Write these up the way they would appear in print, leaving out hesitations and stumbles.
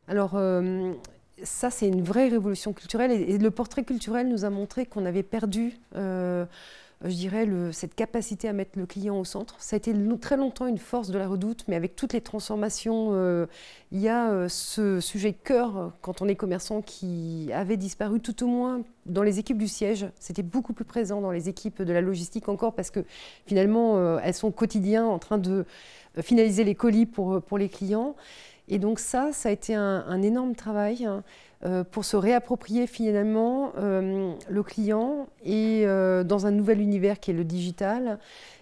Alors, ça, c'est une vraie révolution culturelle et le portrait culturel nous a montré qu'on avait perdu, je dirais, cette capacité à mettre le client au centre. Ça a été très longtemps une force de la Redoute, mais avec toutes les transformations, il y a ce sujet cœur, quand on est commerçant, qui avait disparu, tout au moins dans les équipes du siège. C'était beaucoup plus présent dans les équipes de la logistique encore, parce que finalement, elles sont au quotidien en train de finaliser les colis pour les clients. Et donc ça a été un énorme travail pour se réapproprier finalement le client et dans un nouvel univers qui est le digital.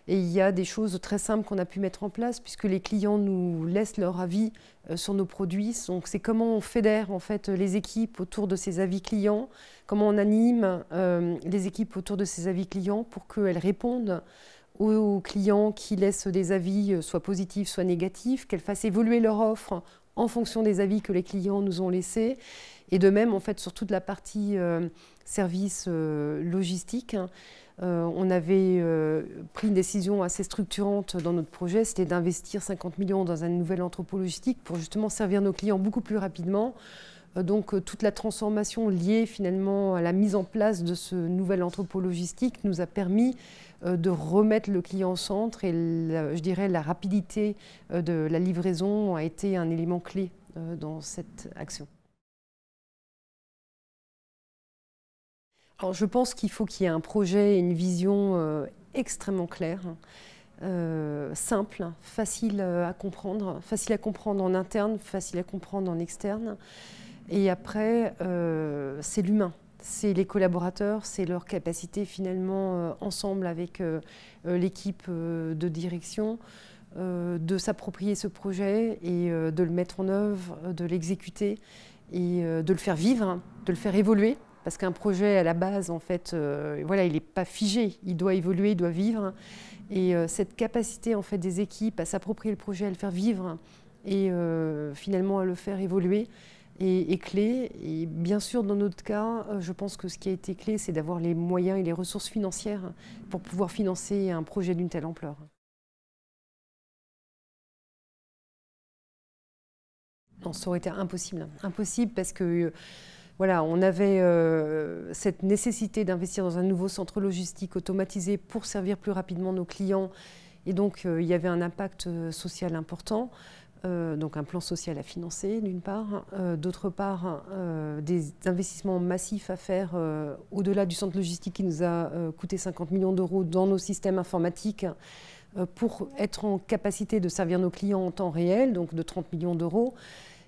Et il y a des choses très simples qu'on a pu mettre en place puisque les clients nous laissent leur avis sur nos produits. Donc c'est comment on fédère en fait les équipes autour de ces avis clients, comment on anime les équipes autour de ces avis clients pour qu'elles répondent aux clients qui laissent des avis soit positifs, soit négatifs, qu'elles fassent évoluer leur offre en fonction des avis que les clients nous ont laissés. Et de même, en fait, sur toute la partie service logistique, on avait pris une décision assez structurante dans notre projet, c'était d'investir 50 millions dans un nouvel entrepôt logistique pour justement servir nos clients beaucoup plus rapidement. Donc toute la transformation liée finalement à la mise en place de ce nouvel entrepôt logistique nous a permis de remettre le client au centre et je dirais la rapidité de la livraison a été un élément clé dans cette action. Alors je pense qu'il faut qu'il y ait un projet et une vision extrêmement claire, simple, facile à comprendre en interne, facile à comprendre en externe. Et après, c'est l'humain, c'est les collaborateurs, c'est leur capacité finalement ensemble avec l'équipe de direction de s'approprier ce projet et de le mettre en œuvre, de l'exécuter et de le faire vivre, de le faire évoluer. Parce qu'un projet à la base, en fait, voilà, il n'est pas figé, il doit évoluer, il doit vivre. Et cette capacité en fait, des équipes à s'approprier le projet, à le faire vivre et finalement à le faire évoluer, est clé. Et bien sûr, dans notre cas, je pense que ce qui a été clé, c'est d'avoir les moyens et les ressources financières pour pouvoir financer un projet d'une telle ampleur. Non, ça aurait été impossible. Impossible parce que voilà, on avait cette nécessité d'investir dans un nouveau centre logistique automatisé pour servir plus rapidement nos clients. Et donc, il y avait un impact social important. Donc un plan social à financer d'une part, d'autre part des investissements massifs à faire au-delà du centre logistique qui nous a coûté 50 millions d'euros dans nos systèmes informatiques pour être en capacité de servir nos clients en temps réel, donc de 30 millions d'euros.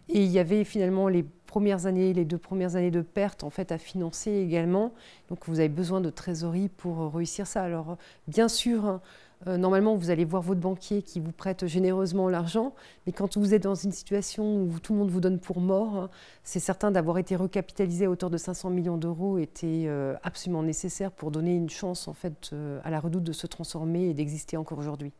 Et il y avait finalement les premières années, les 2 premières années de perte en fait à financer également. Donc vous avez besoin de trésorerie pour réussir ça. Alors bien sûr, normalement vous allez voir votre banquier qui vous prête généreusement l'argent, mais quand vous êtes dans une situation où tout le monde vous donne pour mort, c'est certain d'avoir été recapitalisé à hauteur de 500 millions d'euros était absolument nécessaire pour donner une chance en fait à la Redoute de se transformer et d'exister encore aujourd'hui.